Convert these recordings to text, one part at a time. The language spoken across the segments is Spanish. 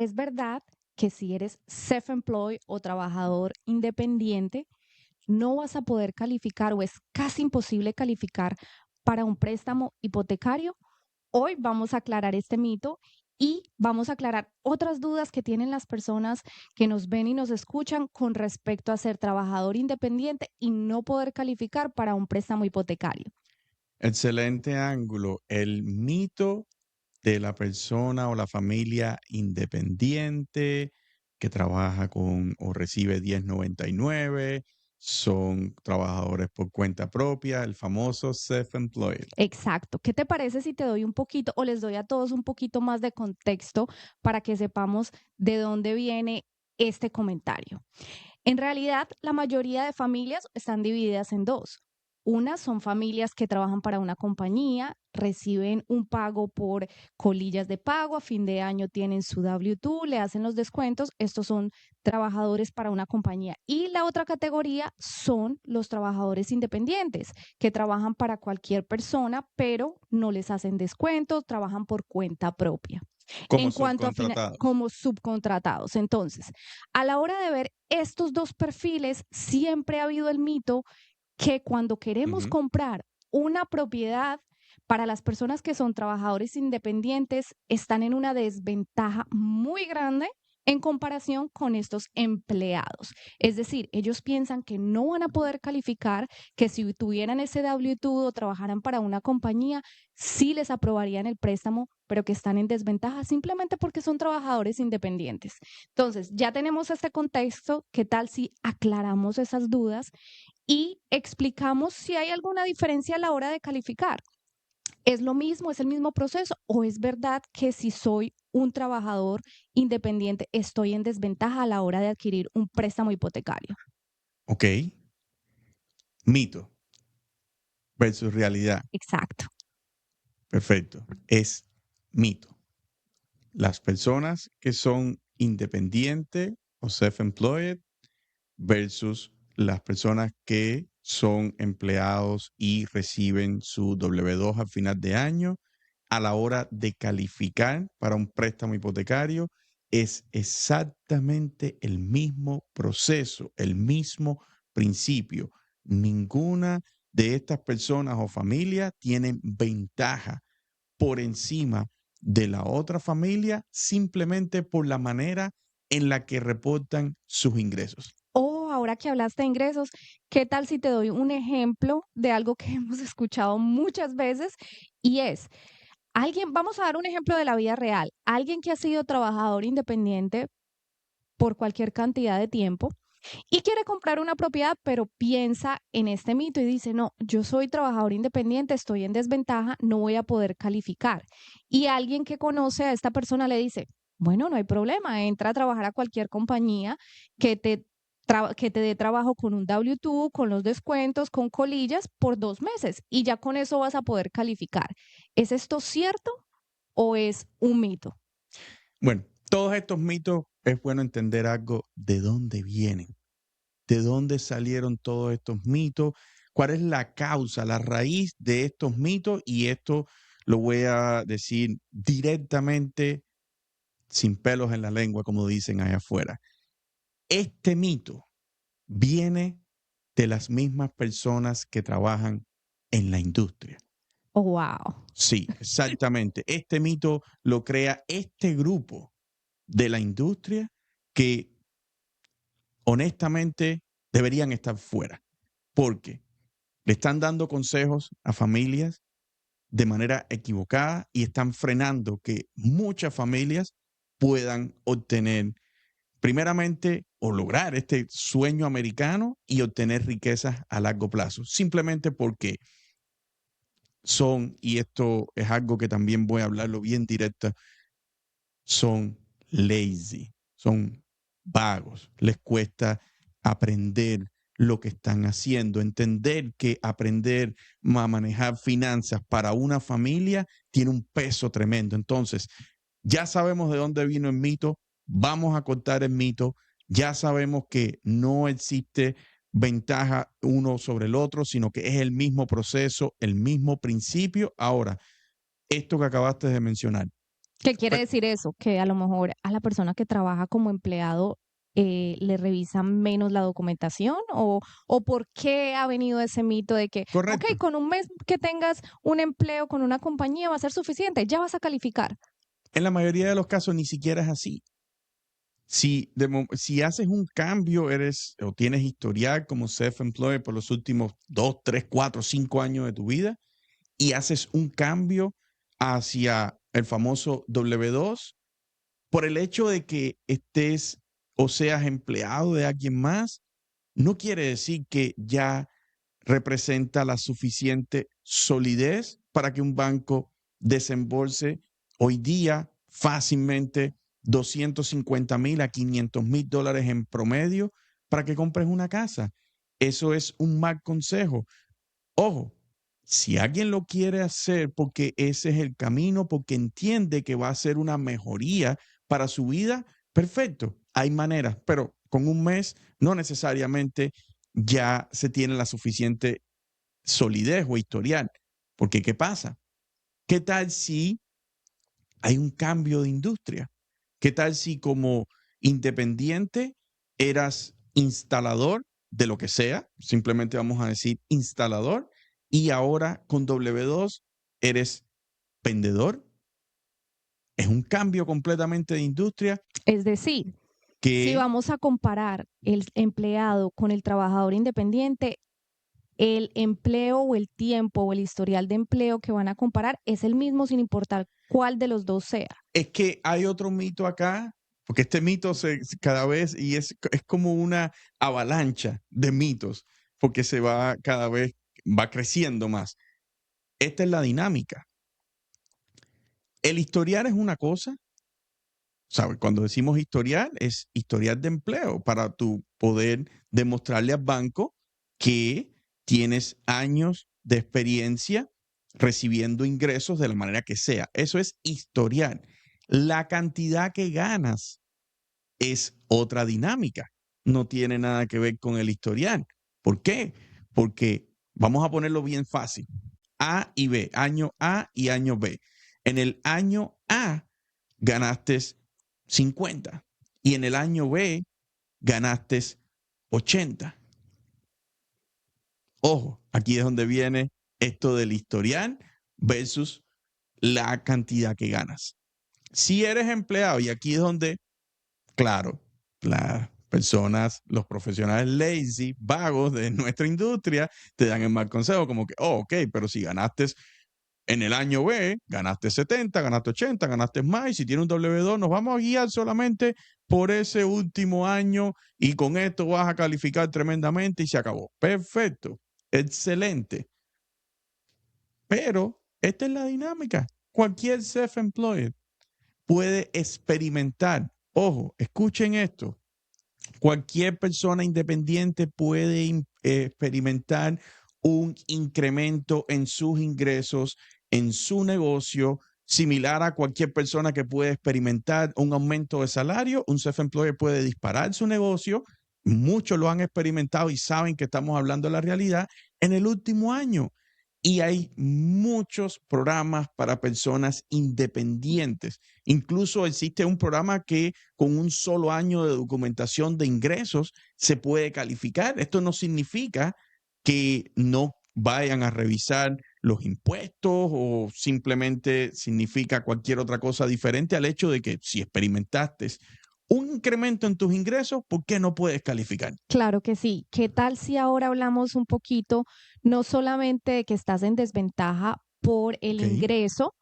es verdad que si eres self-employed o trabajador independiente, no vas a poder calificar o es casi imposible calificar para un préstamo hipotecario. Hoy vamos a aclarar este mito y vamos a aclarar otras dudas que tienen las personas que nos ven y nos escuchan con respecto a ser trabajador independiente y no poder calificar para un préstamo hipotecario. Excelente ángulo. El mito de la persona o la familia independiente que trabaja con o recibe 1099, son trabajadores por cuenta propia, el famoso self-employed. Exacto. ¿Qué te parece si te doy un poquito o les doy a todos un poquito más de contexto para que sepamos de dónde viene este comentario? En realidad, la mayoría de familias están divididas en dos. Unas son familias que trabajan para una compañía, reciben un pago por colillas de pago, a fin de año tienen su W2, le hacen los descuentos. Estos son trabajadores para una compañía. Y la otra categoría son los trabajadores independientes, que trabajan para cualquier persona, pero no les hacen descuentos, trabajan por cuenta propia. Como En cuanto a subcontratados. como subcontratados. Entonces, a la hora de ver estos dos perfiles, siempre ha habido el mito que cuando queremos Ujú. comprar una propiedad, para las personas que son trabajadores independientes, están en una desventaja muy grande en comparación con estos empleados. Es decir, ellos piensan que no van a poder calificar, que si tuvieran ese W2 o trabajaran para una compañía, sí les aprobarían el préstamo, pero que están en desventaja simplemente porque son trabajadores independientes. Entonces, ya tenemos este contexto. ¿Qué tal si aclaramos esas dudas y explicamos si hay alguna diferencia a la hora de calificar? ¿Es lo mismo, es el mismo proceso o es verdad que si soy un trabajador independiente estoy en desventaja a la hora de adquirir un préstamo hipotecario? Ok. Mito versus realidad. Exacto. Perfecto. Es mito. Las personas que son independientes o self-employed versus las personas que son empleados y reciben su W2 al final de año, a la hora de calificar para un préstamo hipotecario, es exactamente el mismo proceso, el mismo principio. Ninguna de estas personas o familias tienen ventaja por encima de la otra familia simplemente por la manera en la que reportan sus ingresos. O ahora que hablaste de ingresos, ¿qué tal si te doy un ejemplo de algo que hemos escuchado muchas veces? Y es, alguien, vamos a dar un ejemplo de la vida real, alguien que ha sido trabajador independiente por cualquier cantidad de tiempo y quiere comprar una propiedad, pero piensa en este mito y dice, no, yo soy trabajador independiente, estoy en desventaja, no voy a poder calificar. Y alguien que conoce a esta persona le dice, bueno, no hay problema, entra a trabajar a cualquier compañía que te, que te dé trabajo con un W2, con los descuentos, con colillas por 2 meses y ya con eso vas a poder calificar. ¿Es esto cierto o es un mito? Bueno, todos estos mitos es bueno entender algo de dónde vienen, de dónde salieron todos estos mitos, cuál es la causa, la raíz de estos mitos, y esto lo voy a decir directamente, sin pelos en la lengua, como dicen allá afuera. Este mito viene de las mismas personas que trabajan en la industria. Oh, wow. Sí, exactamente. Este mito lo crea este grupo de la industria que honestamente deberían estar fuera, porque le están dando consejos a familias de manera equivocada y están frenando que muchas familias puedan obtener, primeramente, o lograr este sueño americano y obtener riquezas a largo plazo, simplemente porque son, y esto es algo que también voy a hablarlo bien directa, son lazy, son vagos, les cuesta aprender lo que están haciendo, entender que aprender a manejar finanzas para una familia tiene un peso tremendo. Entonces, ya sabemos de dónde vino el mito, vamos a cortar el mito, ya sabemos que no existe ventaja uno sobre el otro, sino que es el mismo proceso, el mismo principio. Ahora, esto que acabaste de mencionar, ¿Qué quiere Pe- decir eso? Que a lo mejor a la persona que trabaja como empleado le revisan menos la documentación o por qué ha venido ese mito de que, ok, Correcto. con un mes que tengas un empleo con una compañía va a ser suficiente, ya vas a calificar. En la mayoría de los casos ni siquiera es así. Si haces un cambio, eres o tienes historial como self-employed por los últimos 2, 3, 4, 5 años de tu vida y haces un cambio hacia el famoso W2, por el hecho de que estés o seas empleado de alguien más, no quiere decir que ya representa la suficiente solidez para que un banco desembolse hoy día fácilmente 250,000 a 500,000 dólares en promedio para que compres una casa. Eso es un mal consejo. Ojo, si alguien lo quiere hacer porque ese es el camino, porque entiende que va a ser una mejoría para su vida, perfecto, hay maneras, pero con un mes no necesariamente ya se tiene la suficiente solidez o historial. Porque, ¿qué pasa? ¿Qué tal si hay un cambio de industria? ¿Qué tal si como independiente eras instalador de lo que sea? Simplemente vamos a decir instalador y ahora con W2 eres vendedor. Es un cambio completamente de industria Es decir, si que vamos a comparar el empleado con el trabajador independiente, el empleo o el tiempo o el historial de empleo que van a comparar es el mismo sin importar cuál de los dos sea. es que hay otro mito acá, porque este mito cada vez y es como una avalancha de mitos, porque se va cada vez, va creciendo más. Esta es la dinámica. El historial es una cosa, ¿sabes? Cuando decimos historial, es historial de empleo para tu poder demostrarle al banco que tienes años de experiencia recibiendo ingresos de la manera que sea. Eso es historial. La cantidad que ganas es otra dinámica. No tiene nada que ver con el historial. ¿Por qué? Porque vamos a ponerlo bien fácil. A y B, año A y año B. En el año A ganaste 50 y en el año B ganaste 80. Ojo, aquí es donde viene esto del historial versus la cantidad que ganas. Si eres empleado, y aquí es donde, claro, las personas, los profesionales lazy, vagos de nuestra industria, te dan el mal consejo, como que, oh, ok, pero si ganaste en el año B, ganaste 70, ganaste 80, ganaste más, y si tiene un W2, nos vamos a guiar solamente por ese último año y con esto vas a calificar tremendamente y se acabó. Perfecto, excelente. Pero esta es la dinámica. Cualquier self-employed puede experimentar. Ojo, escuchen esto. Cualquier persona independiente puede experimentar un incremento en sus ingresos, en su negocio, similar a cualquier persona que puede experimentar un aumento de salario. Un self-employed puede disparar su negocio. Muchos lo han experimentado y saben que estamos hablando de la realidad en el último año. Y hay muchos programas para personas independientes. Incluso existe un programa que con un solo año de documentación de ingresos se puede calificar. Esto no significa que no vayan a revisar los impuestos o simplemente significa cualquier otra cosa diferente al hecho de que si experimentaste un incremento en tus ingresos, ¿por qué no puedes calificar? Claro que sí. ¿Qué tal si ahora hablamos un poquito, no solamente de que estás en desventaja por el Ok. ingreso,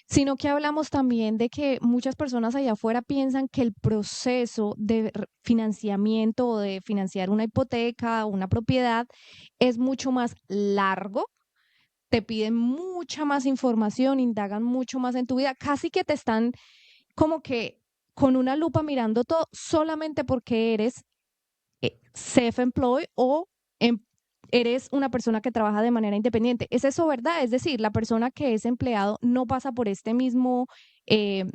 sino que hablamos también de que muchas personas allá afuera piensan que el proceso de financiamiento o de financiar una hipoteca o una propiedad es mucho más largo, te piden mucha más información, indagan mucho más en tu vida, casi que te están como que con una lupa mirando todo solamente porque eres self-employed o em- eres una persona que trabaja de manera independiente. ¿Es eso verdad? Es decir, la persona que es empleado no pasa por este mismo eh,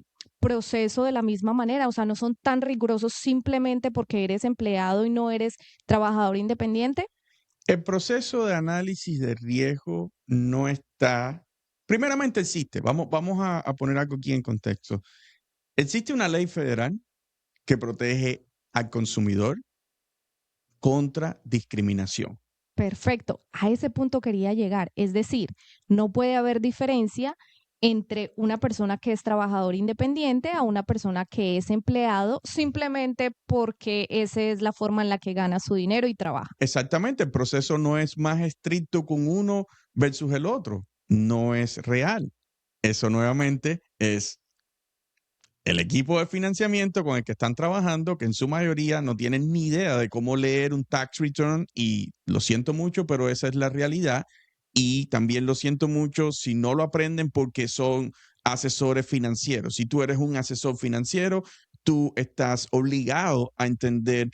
proceso de la misma manera, o sea, no son tan rigurosos simplemente porque eres empleado y no eres trabajador independiente. El proceso de análisis de riesgo no está primeramente existe, vamos a poner algo aquí en contexto. Existe una ley federal que protege al consumidor contra discriminación. Perfecto, a ese punto quería llegar. Es decir, no puede haber diferencia entre una persona que es trabajador independiente a una persona que es empleado simplemente porque esa es la forma en la que gana su dinero y trabaja. Exactamente, el proceso no es más estricto con uno versus el otro, no es real. Eso nuevamente es el equipo de financiamiento con el que están trabajando, que en su mayoría no tienen ni idea de cómo leer un tax return, y lo siento mucho, pero esa es la realidad. Y también lo siento mucho si no lo aprenden porque son asesores financieros. Si tú eres un asesor financiero, tú estás obligado a entender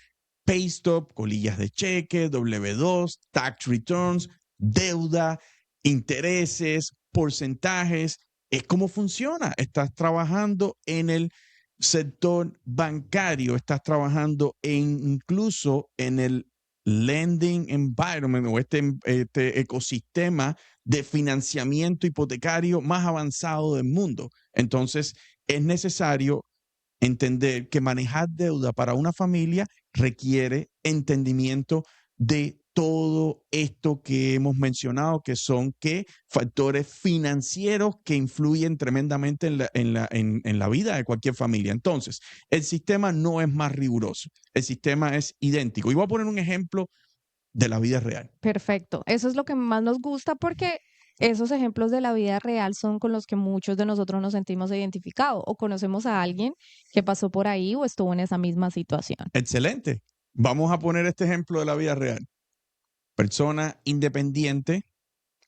pay stub, colillas de cheque, W2, tax returns, deuda, intereses, porcentajes. Es cómo funciona. Estás trabajando en el sector bancario, estás trabajando incluso en el lending environment o este ecosistema de financiamiento hipotecario más avanzado del mundo. Entonces, es necesario entender que manejar deuda para una familia requiere entendimiento de todo esto que hemos mencionado, que son factores financieros que influyen tremendamente en la vida de cualquier familia. Entonces, el sistema no es más riguroso, el sistema es idéntico. Y voy a poner un ejemplo de la vida real. Perfecto, eso es lo que más nos gusta porque esos ejemplos de la vida real son con los que muchos de nosotros nos sentimos identificados o conocemos a alguien que pasó por ahí o estuvo en esa misma situación. Excelente. Vamos a poner este ejemplo de la vida real. Persona independiente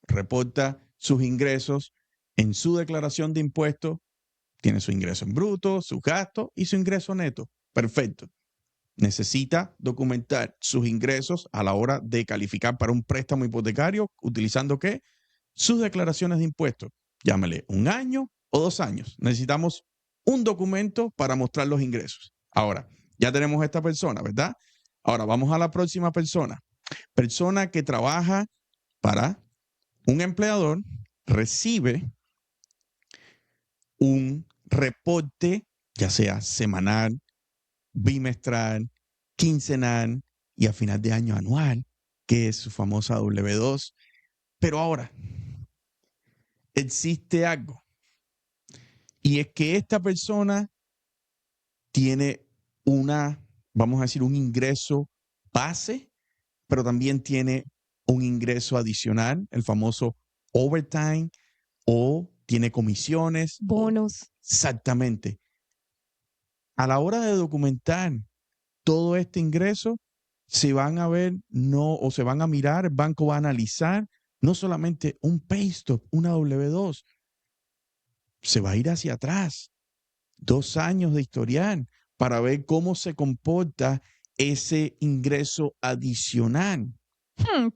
reporta sus ingresos en su declaración de impuestos, tiene su ingreso en bruto, sus gastos y su ingreso neto. Perfecto. Necesita documentar sus ingresos a la hora de calificar para un préstamo hipotecario utilizando ¿qué? Sus declaraciones de impuestos. Llámale 1 año o 2 años. Necesitamos un documento para mostrar los ingresos. Ahora, ya tenemos esta persona, ¿verdad? Ahora vamos a la próxima persona. Persona que trabaja para un empleador, recibe un reporte, ya sea semanal, bimestral, quincenal y a final de año anual, que es su famosa W2. Pero ahora existe algo, y es que esta persona tiene vamos a decir, un ingreso base, pero también tiene un ingreso adicional, el famoso overtime, o tiene comisiones. Bonos. Exactamente. A la hora de documentar todo este ingreso, se van a ver, no, o se van a mirar, el banco va a analizar no solamente un pay stub, una W2, se va a ir hacia atrás, 2 años de historial, para ver cómo se comporta ese ingreso adicional.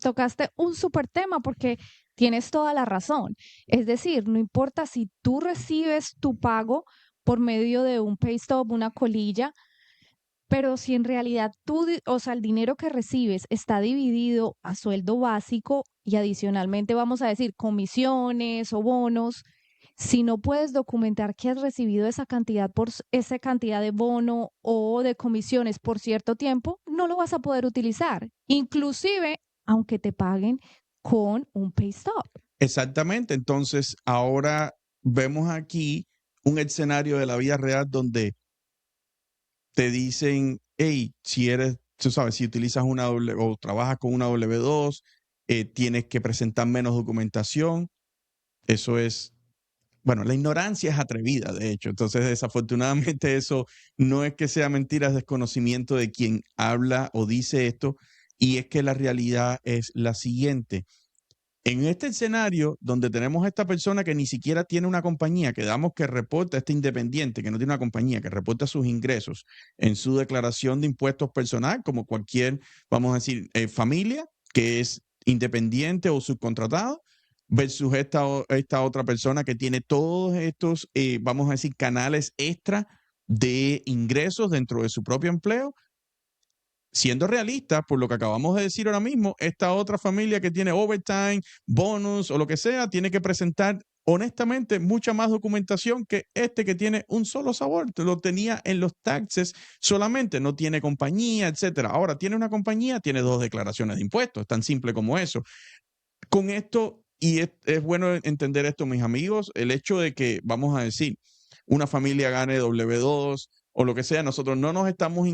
Tocaste un súper tema porque tienes toda la razón. Es decir, no importa si tú recibes tu pago por medio de un pay stub, una colilla, pero si en realidad o sea, el dinero que recibes está dividido a sueldo básico y adicionalmente vamos a decir comisiones o bonos, si no puedes documentar que has recibido esa cantidad esa cantidad de bono o de comisiones por cierto tiempo, no lo vas a poder utilizar, inclusive aunque te paguen con un pay stub. Exactamente. Entonces, ahora vemos aquí un escenario de la vida real donde te dicen, hey, tú sabes, si utilizas una o trabajas con una W2, tienes que presentar menos documentación. Eso es, bueno, la ignorancia es atrevida, de hecho. Entonces, desafortunadamente, eso no es que sea mentira, es desconocimiento de quien habla o dice esto. Y es que la realidad es la siguiente. En este escenario donde tenemos a esta persona que ni siquiera tiene una compañía, que damos que reporta, este independiente que no tiene una compañía, que reporta sus ingresos en su declaración de impuestos personal, como cualquier, vamos a decir, familia que es independiente o subcontratado, versus esta otra persona que tiene todos estos, vamos a decir, canales extra de ingresos dentro de su propio empleo. Siendo realista, por lo que acabamos de decir ahora mismo, esta otra familia que tiene overtime, bonus o lo que sea, tiene que presentar honestamente mucha más documentación que este que tiene un solo sabor. Lo tenía en los taxes solamente, no tiene compañía, etcétera. Ahora tiene una compañía, tiene 2 declaraciones de impuestos, tan simple como eso. Con esto, y es bueno entender esto, mis amigos, el hecho de que, vamos a decir, una familia gane W2 o lo que sea, nosotros no nos estamos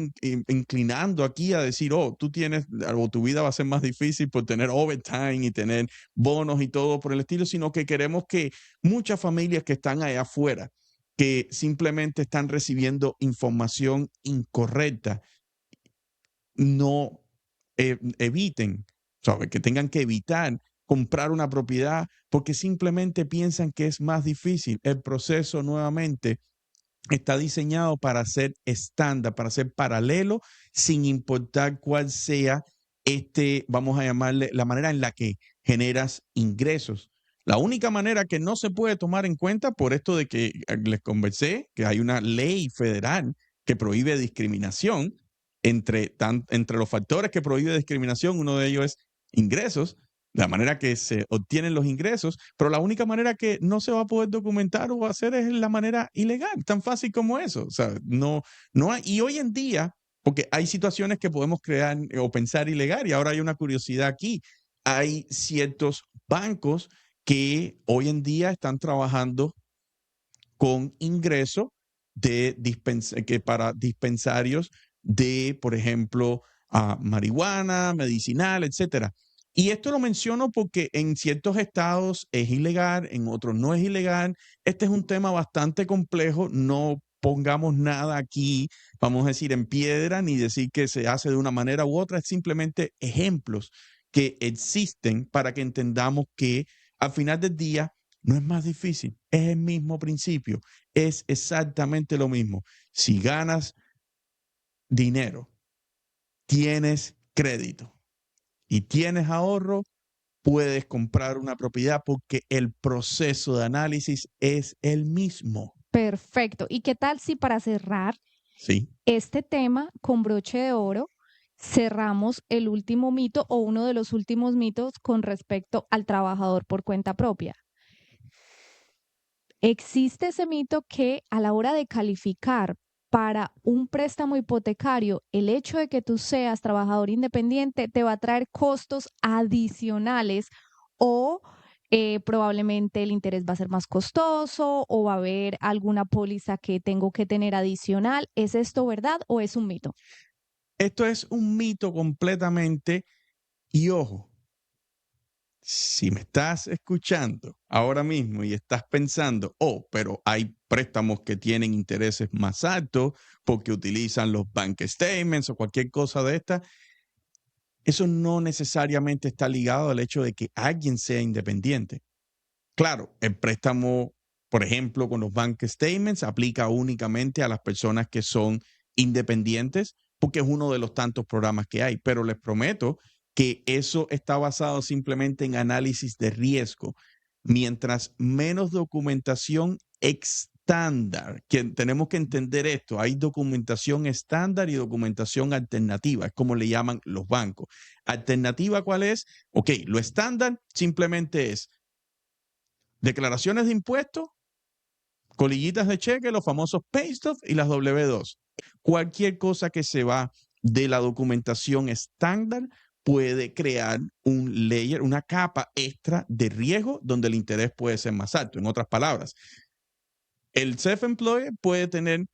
inclinando aquí a decir, oh, tú tienes, o tu vida va a ser más difícil por tener overtime y tener bonos y todo por el estilo, sino que queremos que muchas familias que están allá afuera, que simplemente están recibiendo información incorrecta, no eviten, ¿sabes? Que tengan que evitar comprar una propiedad porque simplemente piensan que es más difícil. El proceso nuevamente está diseñado para ser estándar, para ser paralelo, sin importar cuál sea vamos a llamarle, la manera en la que generas ingresos. La única manera que no se puede tomar en cuenta por esto de que les conversé, que hay una ley federal que prohíbe discriminación, entre los factores que prohíbe discriminación, uno de ellos es ingresos, la manera que se obtienen los ingresos, pero la única manera que no se va a poder documentar o hacer es la manera ilegal, tan fácil como eso. O sea, no hay, y hoy en día, porque hay situaciones que podemos crear o pensar ilegal, y ahora hay una curiosidad aquí, hay ciertos bancos que hoy en día están trabajando con ingreso que para dispensarios de, por ejemplo, marihuana, medicinal, etcétera. Y esto lo menciono porque en ciertos estados es ilegal, en otros no es ilegal. Este es un tema bastante complejo. No pongamos nada aquí, vamos a decir, en piedra, ni decir que se hace de una manera u otra. Es simplemente ejemplos que existen para que entendamos que al final del día no es más difícil, es el mismo principio, es exactamente lo mismo. Si ganas dinero, tienes crédito y tienes ahorro, puedes comprar una propiedad porque el proceso de análisis es el mismo. Perfecto. ¿Y qué tal si para cerrar Sí. este tema con broche de oro cerramos el último mito o uno de los últimos mitos con respecto al trabajador por cuenta propia? Existe ese mito que a la hora de calificar para un préstamo hipotecario, el hecho de que tú seas trabajador independiente te va a traer costos adicionales o probablemente el interés va a ser más costoso o va a haber alguna póliza que tengo que tener adicional. ¿Es esto verdad o es un mito? Esto es un mito completamente y ojo. Si me estás escuchando ahora mismo y estás pensando, oh, pero hay préstamos que tienen intereses más altos porque utilizan los bank statements o cualquier cosa de esta, eso no necesariamente está ligado al hecho de que alguien sea independiente. Claro, el préstamo, por ejemplo, con los bank statements aplica únicamente a las personas que son independientes porque es uno de los tantos programas que hay, pero les prometo que eso está basado simplemente en análisis de riesgo. Mientras menos documentación estándar, que tenemos que entender esto, hay documentación estándar y documentación alternativa, es como le llaman los bancos. ¿Alternativa cuál es? Ok, lo estándar simplemente es declaraciones de impuestos, colillitas de cheque, los famosos pay stubs y las W2. Cualquier cosa que se va de la documentación estándar puede crear un layer, una capa extra de riesgo donde el interés puede ser más alto. En otras palabras, el self-employed puede tener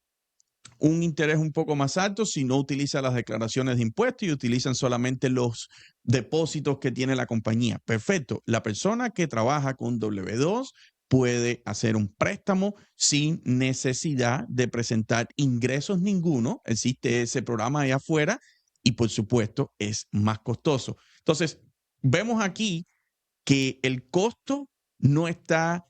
un interés un poco más alto si no utiliza las declaraciones de impuestos y utilizan solamente los depósitos que tiene la compañía. Perfecto. La persona que trabaja con W2 puede hacer un préstamo sin necesidad de presentar ingresos ninguno. Existe ese programa allá afuera y por supuesto es más costoso. Entonces, vemos aquí que el costo no está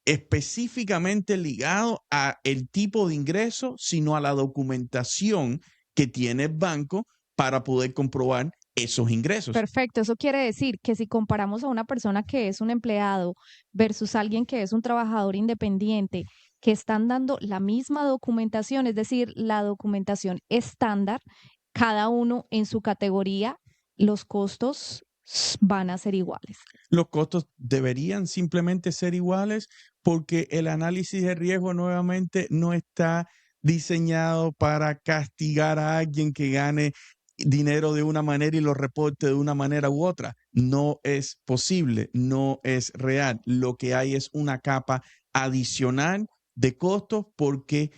específicamente ligado a el tipo de ingreso, sino a la documentación que tiene el banco para poder comprobar esos ingresos. Perfecto, eso quiere decir que si comparamos a una persona que es un empleado versus alguien que es un trabajador independiente, que están dando la misma documentación, es decir, la documentación estándar, cada uno en su categoría, los costos van a ser iguales. Los costos deberían simplemente ser iguales porque el análisis de riesgo nuevamente no está diseñado para castigar a alguien que gane dinero de una manera y lo reporte de una manera u otra. No es posible, no es real. Lo que hay es una capa adicional de costos porque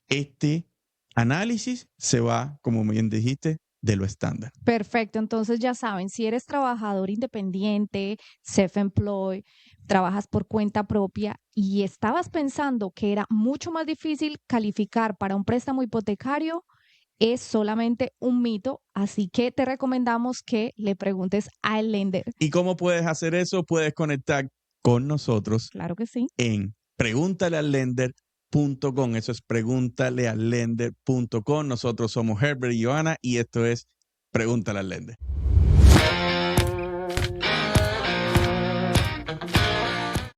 este análisis se va, como bien dijiste, de lo estándar. Perfecto, entonces ya saben, si eres trabajador independiente, self-employed, trabajas por cuenta propia y estabas pensando que era mucho más difícil calificar para un préstamo hipotecario, es solamente un mito, así que te recomendamos que le preguntes al lender. ¿Y cómo puedes hacer eso? Puedes conectar con nosotros Claro que sí. en preguntaleallender.com. Eso es preguntaleallender.com. Nosotros somos Herbert y Johanna y esto es Pregúntale al Lender.